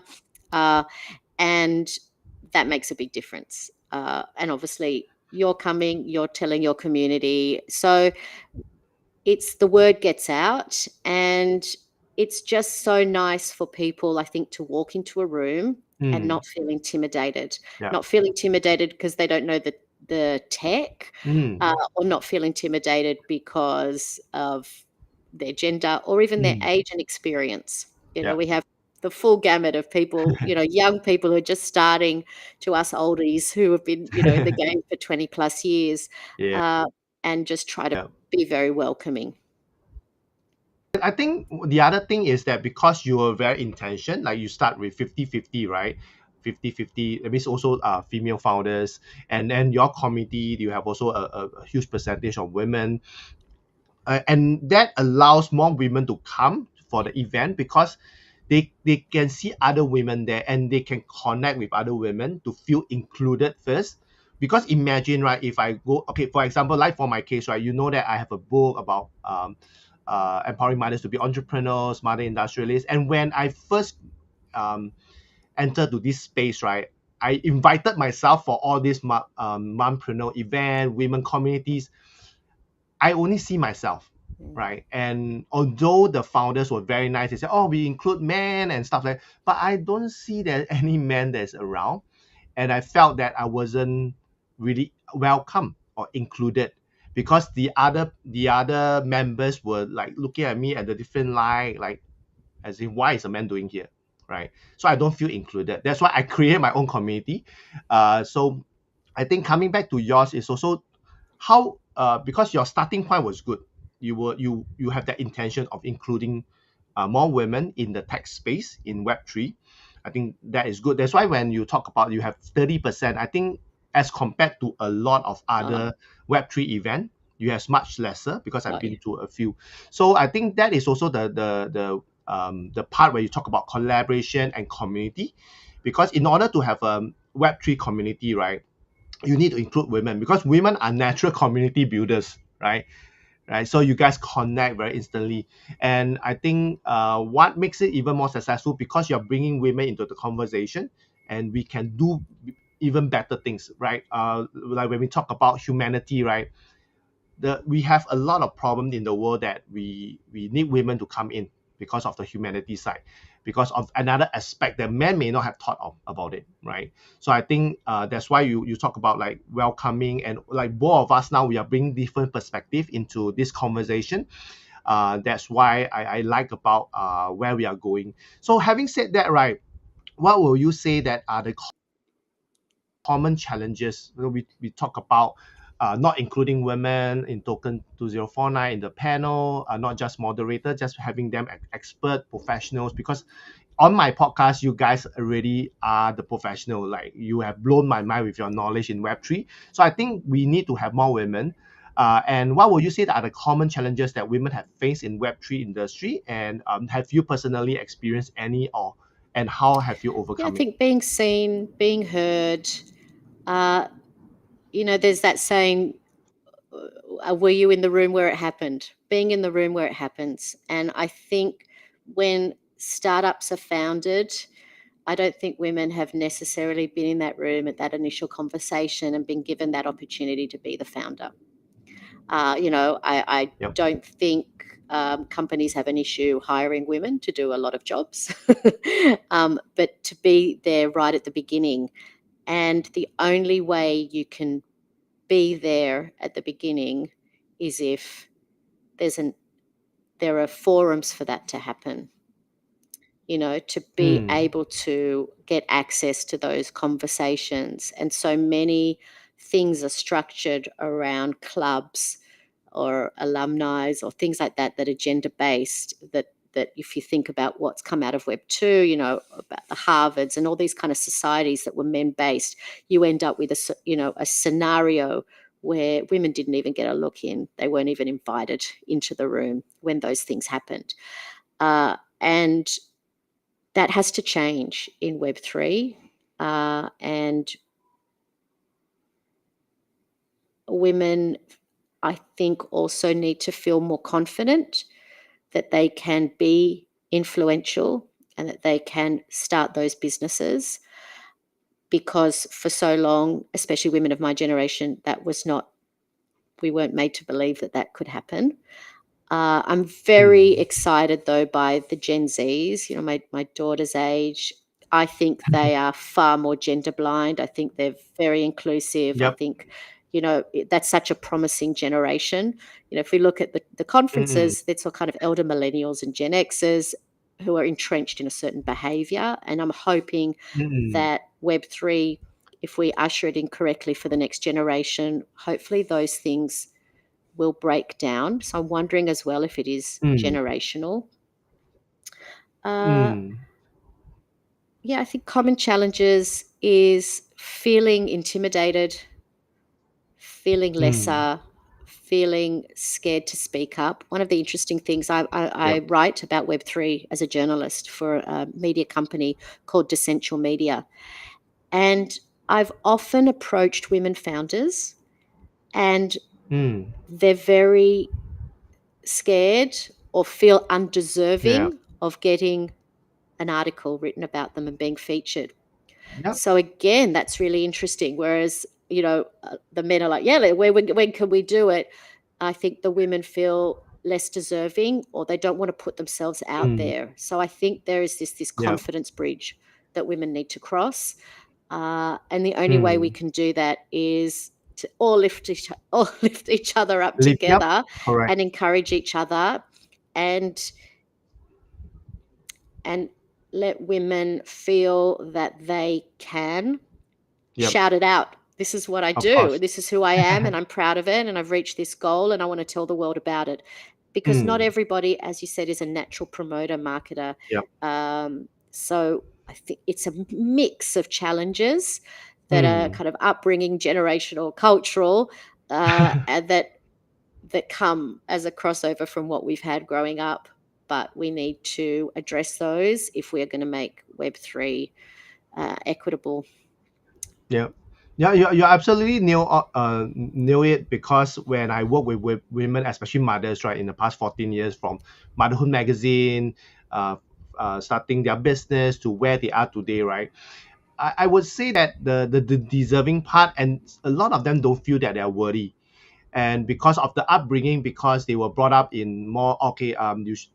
and that makes a big difference. And obviously you're coming, you're telling your community. So it's, the word gets out, and it's just so nice for people, I think, to walk into a room and not feel intimidated, not feel intimidated because they don't know the tech, or not feel intimidated because of their gender or even their age and experience. You know, we have the full gamut of people, you know, young people who are just starting, to us oldies who have been, you know, in the game for 20 plus years, and just try to be very welcoming. I think the other thing is that because you were very intention, like you start with 50-50, right? 50-50, that means also female founders, and then your committee, you have also a huge percentage of women, and that allows more women to come for the event, because they can see other women there, and they can connect with other women to feel included first. Because imagine, right, if I go, okay, for example, like for my case, right, you know that I have a book about empowering mothers to be entrepreneurs, mother industrialists. And when I first entered to this space, right, I invited myself for all these mompreneur event, women communities. I only see myself, right? And although the founders were very nice, they said, "Oh, we include men and stuff like that," but I don't see that any man that's around, and I felt that I wasn't really welcome or included, because the other members were like looking at me at the different light, like as if, why is a man doing here, right? So I don't feel included. That's why I create my own community. So I think coming back to yours is also how, because your starting point was good. You have that intention of including more women in the tech space in Web3. I think that is good. That's why when you talk about you have 30%, I think as compared to a lot of other Web3 event. You have much lesser because I've Got you. been to a few. So I think that is also the part where you talk about collaboration and community, because in order to have a Web3 community, right, you need to include women because women are natural community builders, right? Right. So you guys connect very instantly, and I think what makes it even more successful because you're bringing women into the conversation, and we can do even better things, right? Like when we talk about humanity, right? We have a lot of problems in the world that we need women to come in because of the humanity side, because of another aspect that men may not have thought of about it, right? So I think that's why you talk about like welcoming, and like both of us now we are bringing different perspective into this conversation. That's why I like about where we are going. So having said that, right, what will you say that are the common challenges? We talk about not including women in token 2049 in the panel, not just moderator, just having them expert professionals, because on my podcast you guys already are the professional, like you have blown my mind with your knowledge in Web3. So I think we need to have more women. And what would you say that are the common challenges that women have faced in Web3 industry, and have you personally experienced any, or and how have you Yeah, I overcome it? think being seen, being heard. There's that saying, were you in the room where it happened? Being in the room where it happens. And I think when startups are founded, I don't think women have necessarily been in that room at that initial conversation and been given that opportunity to be the founder. I Yep. don't think companies have an issue hiring women to do a lot of jobs, but to be there right at the beginning. And the only way you can be there at the beginning is if there are forums for that to happen. To be able to get access to those conversations. And so many things are structured around clubs or alumni or things like that that are gender based, that if you think about what's come out of Web 2, about the Harvards and all these kind of societies that were men based, you end up with a scenario where women didn't even get a look in. They weren't even invited into the room when those things happened. And that has to change in Web3. And women, I think, also need to feel more confident that they can be influential and that they can start those businesses, because for so long, especially women of my generation, we weren't made to believe that could happen. I'm very excited though by the Gen Zs, my daughter's age. I think they are far more gender blind. I think they're very inclusive. I Yep. think, that's such a promising generation. If we look at the conferences, it's all kind of elder millennials and Gen Xers who are entrenched in a certain behavior. And I'm hoping that Web3, if we usher it in correctly for the next generation, hopefully those things will break down. So I'm wondering as well if it is generational. Yeah, I think common challenges is feeling intimidated, feeling lesser, feeling scared to speak up. One of the interesting things, I write about Web3 as a journalist for a media company called Decential Media. And I've often approached women founders, and they're very scared or feel undeserving of getting an article written about them and being featured. Yep. So again, that's really interesting. Whereas, the men are like, yeah, when can we do it? I think the women feel less deserving, or they don't want to put themselves out there. So I think there is this confidence bridge that women need to cross. And the only way we can do that is to all lift each other up together and encourage each other, and let women feel that they can shout it out. This is what I do. This is who I am, and I'm proud of it, and I've reached this goal, and I want to tell the world about it. Because not everybody, as you said, is a natural promoter, marketer. So I think it's a mix of challenges that are kind of upbringing, generational, cultural, and that come as a crossover from what we've had growing up. But we need to address those if we're going to make Web3 equitable. Yeah. Yeah, you absolutely knew it, because when I work with women, especially mothers, right, in the past 14 years, from Motherhood Magazine, starting their business to where they are today, right, I would say that the deserving part, and a lot of them don't feel that they're worthy. And because of the upbringing, because they were brought up in more, okay,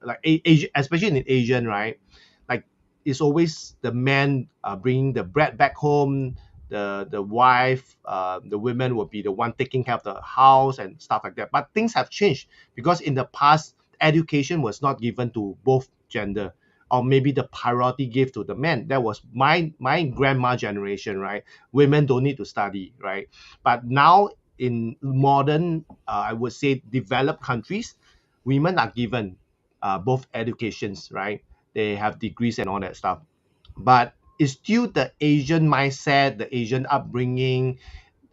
like Asian, especially in Asian, right, like it's always the man bringing the bread back home, the wife, the women will be the one taking care of the house and stuff like that. But things have changed, because in the past, education was not given to both gender, or maybe the priority gave to the men. That was my grandma generation, right? Women don't need to study, right? But now, in modern, I would say, developed countries, women are given both educations, right? They have degrees and all that stuff. But it's still the Asian mindset, the Asian upbringing,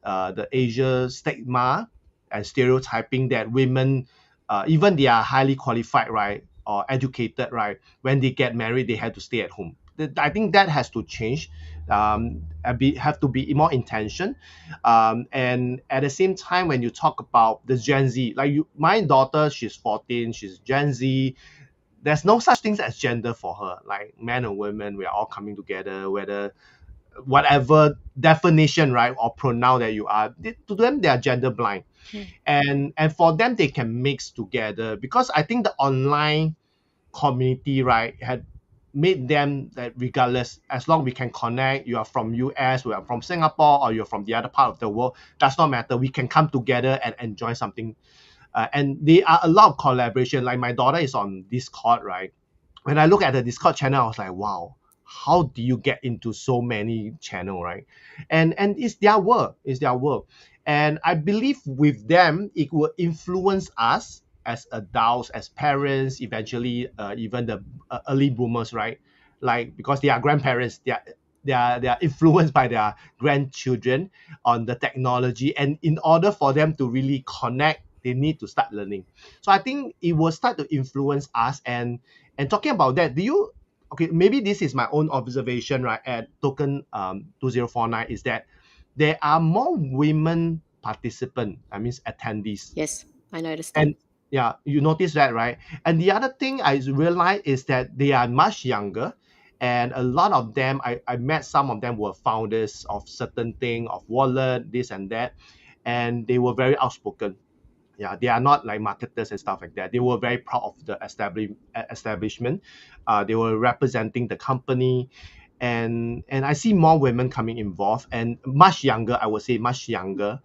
the Asia stigma and stereotyping that women, even they are highly qualified, right, or educated, right, when they get married, they have to stay at home. I think that has to change, have to be more intention. And at the same time, when you talk about the Gen Z, like my daughter, she's 14, she's Gen Z. There's no such things as gender for her. Like men and women, we are all coming together, whether whatever definition, right, or pronoun that you are, to them they are gender blind. And for them, they can mix together, because I think the online community, right, had made them that regardless, as long we can connect, you are from US, we are from Singapore, or you're from the other part of the world, does not matter, we can come together and enjoy something. And there are a lot of collaboration. Like my daughter is on Discord, right? When I look at the Discord channel, I was like, wow, how do you get into so many channel, right? And it's their work, and I believe with them it will influence us as adults, as parents, eventually even the early boomers, right? Like, because they are grandparents, they are influenced by their grandchildren on the technology, and in order for them to really connect, they need to start learning. So I think it will start to influence us. And talking about that, do you, okay, maybe this is my own observation, right, at Token 2049, is that there are more women participants, I mean attendees. Yes, I noticed that. And yeah, you notice that, right? And the other thing I realized is that they are much younger. And a lot of them, I met some of them were founders of certain thing, of wallet, this and that. And they were very outspoken. Yeah, they are not like marketers and stuff like that. They were very proud of the establishment. They were representing the company. And I see more women coming involved, and much younger, I would say much younger.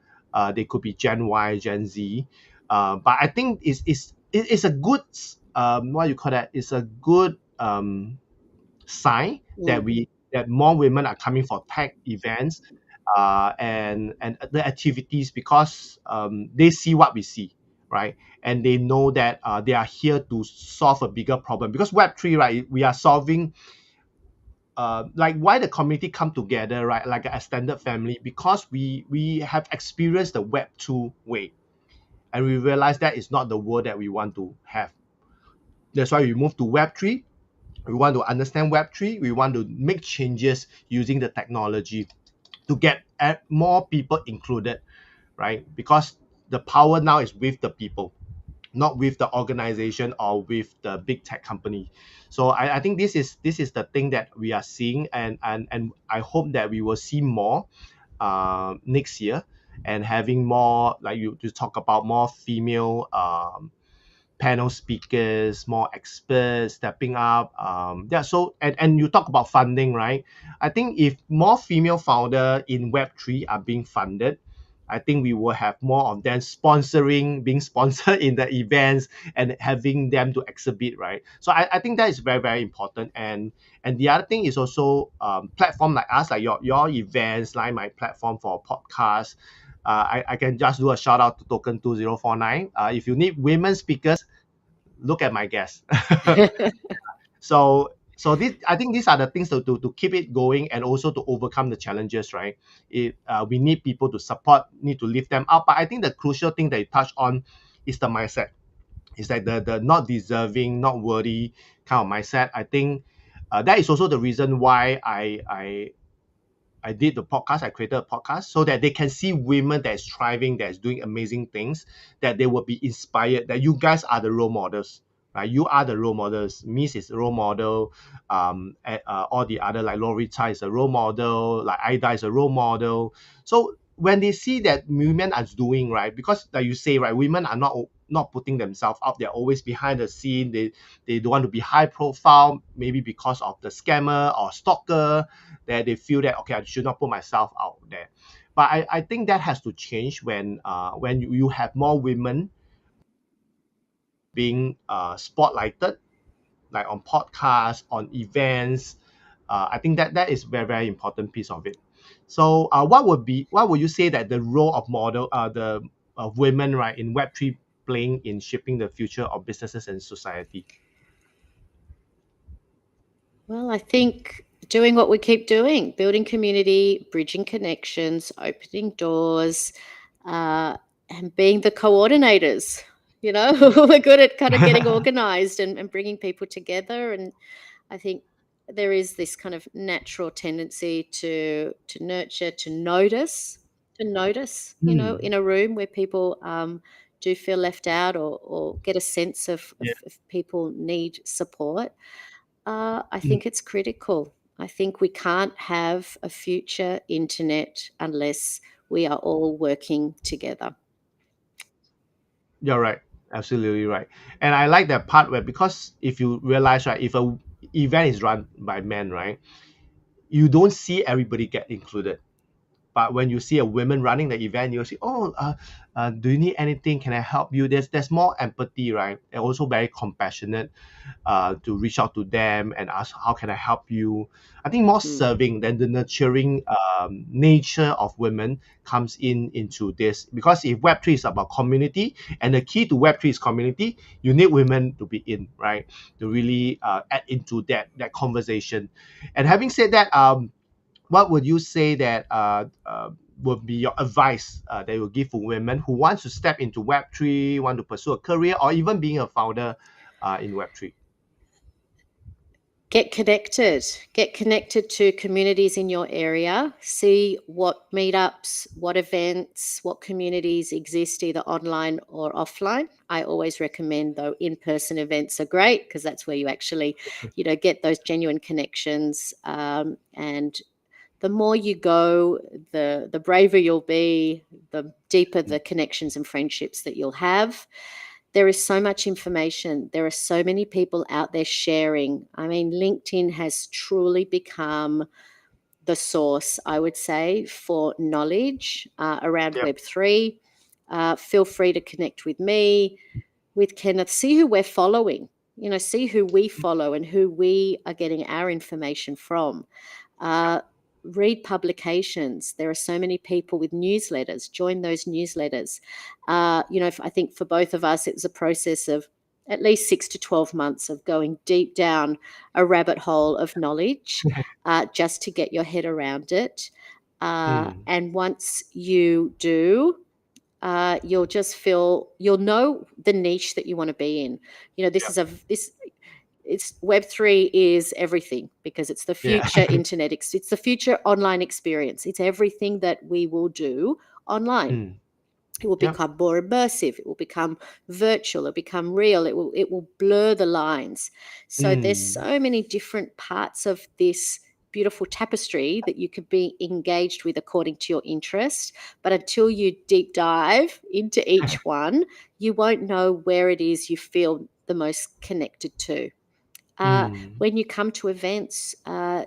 They could be Gen Y, Gen Z. But I think it's a good, what you call that? It's a good sign that more women are coming for tech events, and the activities, because they see what we see, right? And they know that they are here to solve a bigger problem, because Web3, right, we are solving, like why the community come together, right, like a extended family, because we have experienced the Web2 way, and we realize that is not the world that we want to have. That's why we move to Web3. We want to understand Web3. We want to make changes using the technology to get more people included, right? Because the power now is with the people, not with the organization or with the big tech company. So I think this is the thing that we are seeing, and I hope that we will see more next year, and having more, like you talk about, more female panel speakers, more experts stepping up. Yeah, so and you talk about funding, right? I think if more female founder in Web3 are being funded, I think we will have more of them being sponsored in the events, and having them to exhibit, right? So I think that is very, very important. And the other thing is also platform like us, like your events, like my platform for podcast. I can just do a shout out to Token 2049. If you need women speakers, look at my guests. So So I think these are the things to keep it going and also to overcome the challenges, right? We need people to support, need to lift them up. But I think the crucial thing that you touch on is the mindset. It's like the not deserving, not worthy kind of mindset. I think that is also the reason why I did the podcast. I created a podcast so that they can see women that is thriving, that is doing amazing things, that they will be inspired. That you guys are the role models, right? You are the role models. Miss is a role model. All the other like Lorita is a role model. Like Ida is a role model. So when they see that women are doing right, because like you say, right, women are not putting themselves out. They're always behind the scene. They don't want to be high profile, maybe because of the scammer or stalker, that they feel that, okay, I should not put myself out there. But I think that has to change when you have more women being spotlighted, like on podcasts, on events. I think that is very, very important piece of it. So what would you say that the role of model the of women, right, in Web3 playing in shaping the future of businesses and society? Well, I think doing what we keep doing, building community, bridging connections, opening doors, and being the coordinators. You know, we're good at kind of getting organized and bringing people together. And I think there is this kind of natural tendency to nurture, to notice, you know, Hmm. in a room where people do feel left out or get a sense Yeah. of people need support. I Mm. think it's critical. I think we can't have a future internet unless we are all working together. You're right. Absolutely right. And I like that part where, because if you realize, right, if a event is run by men, right, you don't see everybody get included. But when you see a woman running the event, you'll see, oh, do you need anything? Can I help you? There's more empathy, right? And also very compassionate, to reach out to them and ask, how can I help you? I think more Mm. serving than the nurturing nature of women comes into this. Because if Web3 is about community, and the key to Web3 is community, you need women to be in, right? To really add into that conversation. And having said that, what would you say that would be your advice that you give for women who want to step into Web3, want to pursue a career, or even being a founder in Web3? Get connected to communities in your area, see what meetups, what events, what communities exist either online or offline. I always recommend, though, in-person events are great because that's where you actually, you know, get those genuine connections. And the more you go, the braver you'll be, the deeper the connections and friendships that you'll have. There is so much information. There are so many people out there sharing. I mean, LinkedIn has truly become the source, I would say, for knowledge around Yep. Web3. Feel free to connect with me, with Kenneth, see who we're following, you know, see who we follow and who we are getting our information from. Uh, Read publications. There are so many people with newsletters. Join those newsletters. You know, I think for both of us, it was a process of at least 6 to 12 months of going deep down a rabbit hole of knowledge just to get your head around it. Mm. And once you do, you'll just feel, you'll know the niche that you want to be in. You know, Yep. it's Web3 is everything because it's the Yeah. future internet. It's the future online experience. It's everything that we will do online. Mm. It will Yep. become more immersive. It will become virtual. It'll become real. It will blur the lines. So there's Mm. so many different parts of this beautiful tapestry that you could be engaged with according to your interest. But until you deep dive into each one, you won't know where it is you feel the most connected to. Mm. When you come to events,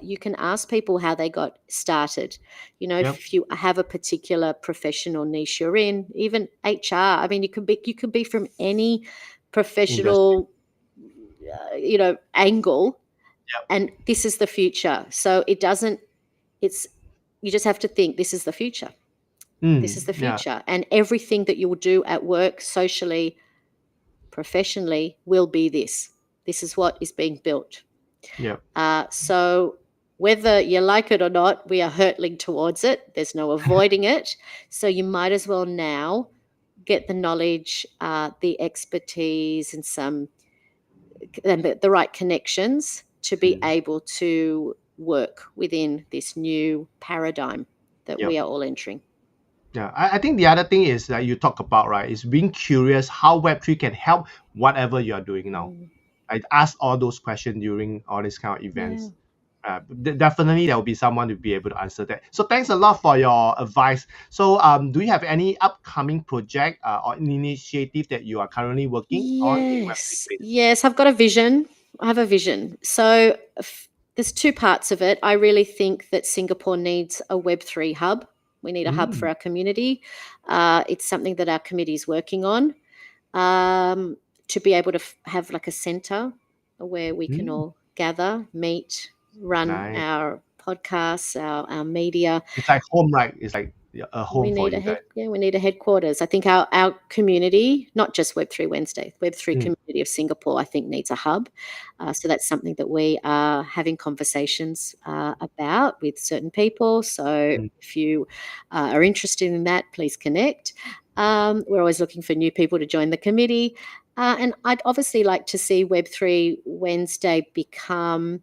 you can ask people how they got started. You know, Yep. if you have a particular professional niche you're in, even HR. I mean, you can be from any Industry. professional, you know, angle, Yep. and this is the future. So it doesn't. It's you just have to think this is the future. This is Mm. the Yeah. future, and everything that you will do at work, socially, professionally, will be this. This is what is being built. Yeah. So whether you like it or not, we are hurtling towards it. There's no avoiding it. So you might as well now get the knowledge, the expertise, and the right connections to be able to work within this new paradigm that Yep. we are all entering. Yeah, I think the other thing is that you talk about, right, is being curious how Web3 can help whatever you are doing now. I ask all those questions during all these kind of events. Definitely there will be someone to be able to answer that. So thanks a lot for your advice. So do you have any upcoming project or initiative that you are currently working on in Web3 space? Yes, I've got a vision. I have a vision. So there's two parts of it. I really think that Singapore needs a Web3 hub. We need a hub for our community. It's something that our committee is working on, to be able to have like a center where we can all gather, meet, run Nice. our podcasts, our media. It's like home, right? It's like a home for you guys. We need a headquarters. I think our community, not just Web3 Wednesday, Web3 community of Singapore, I think needs a hub. So that's something that we are having conversations about with certain people. So if you are interested in that, please connect. We're always looking for new people to join the committee. And I'd obviously like to see Web3 Wednesday become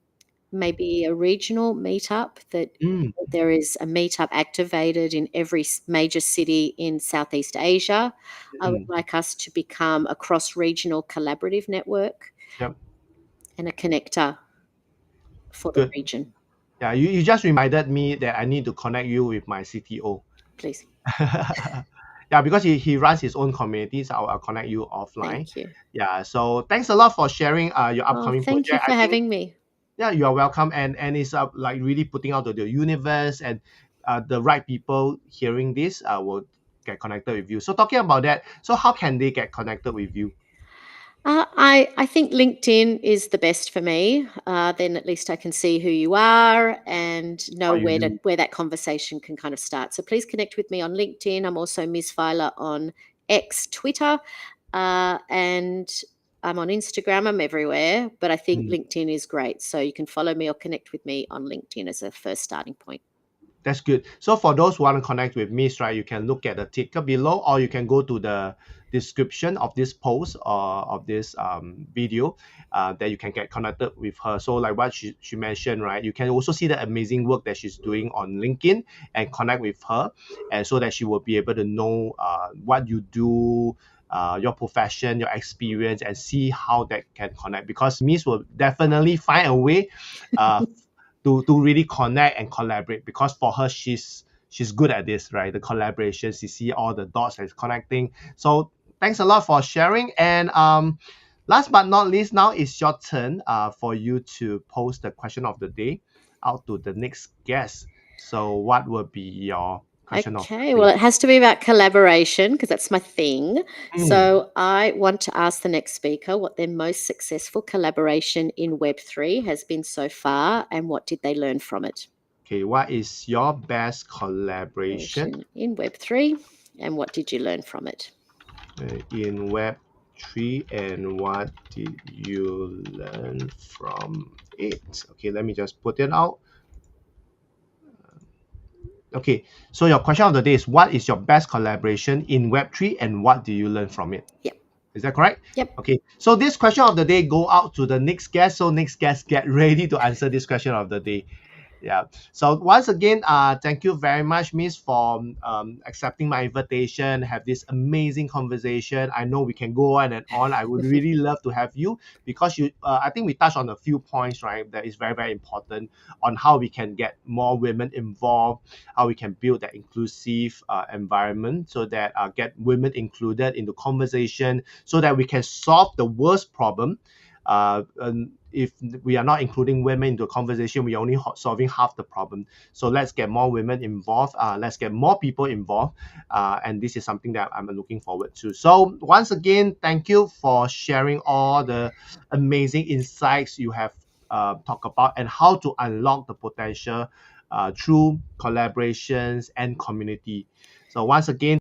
maybe a regional meetup, that there is a meetup activated in every major city in Southeast Asia. I would like us to become a cross-regional collaborative network and a connector for the region. Yeah, you just reminded me that I need to connect you with my CTO. Please. Yeah, because he runs his own communities. I'll connect you offline. Thank you. Yeah, so thanks a lot for sharing your upcoming Thank project. you for having me. Yeah, you are welcome, and it's like really putting out to the universe, and the right people hearing this will get connected with you. So talking about that, so how can they get connected with you? I think LinkedIn is the best for me. Then at least I can see who you are and know where that conversation can kind of start. So please connect with me on LinkedIn. I'm also Miz Feiler on X, Twitter, and I'm on Instagram. I'm everywhere, but I think LinkedIn is great. So you can follow me or connect with me on LinkedIn as a first starting point. That's good. So for those who want to connect with Miss, right, you can look at the ticker below, or you can go to the description of this post or of this video that you can get connected with her. So like what she mentioned, right, you can also see the amazing work that she's doing on LinkedIn and connect with her, and so that she will be able to know what you do, your profession, your experience, and see how that can connect, because Miss will definitely find a way to really connect and collaborate, because for her she's good at this, right? The collaboration, she see all the dots that's connecting. So thanks a lot for sharing. And last but not least, now it's your turn for you to post the question of the day out to the next guest. So what will be your question of the day? Well, it has to be about collaboration because that's my thing. So I want to ask the next speaker what their most successful collaboration in Web3 has been so far, and what did they learn from it? Okay, what is your best collaboration in Web3, and what did you learn from it? In Web3, and what did you learn from it? Okay, let me just put it out. Okay, so your question of the day is, what is your best collaboration in Web3 and what do you learn from it? Yep. Is that correct? Yep. Okay, so this question of the day go out to the next guest. So next guest, get ready to answer this question of the day. Yeah. So once again, thank you very much, Miss, for accepting my invitation. Have this amazing conversation. I know we can go on and on. I would really love to have you, because you. I think we touched on a few points, right? That is very, very important on how we can get more women involved, how we can build that inclusive environment, so that get women included in the conversation, so that we can solve the worst problem. If we are not including women into a conversation, we're only solving half the problem. So let's get more women involved. Let's get more people involved. And this is something that I'm looking forward to. So once again, thank you for sharing all the amazing insights you have talked about, and how to unlock the potential through collaborations and community. So once again,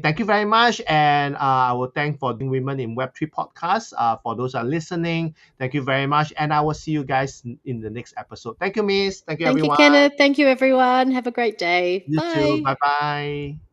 Thank you very much. And I will thank for the Women in Web3 podcast. For those who are listening, thank you very much. And I will see you guys in the next episode. Thank you, Miss. Thank you, Thank you, everyone. Kenneth. Thank you, everyone. Have a great day. You too. Bye. Bye bye.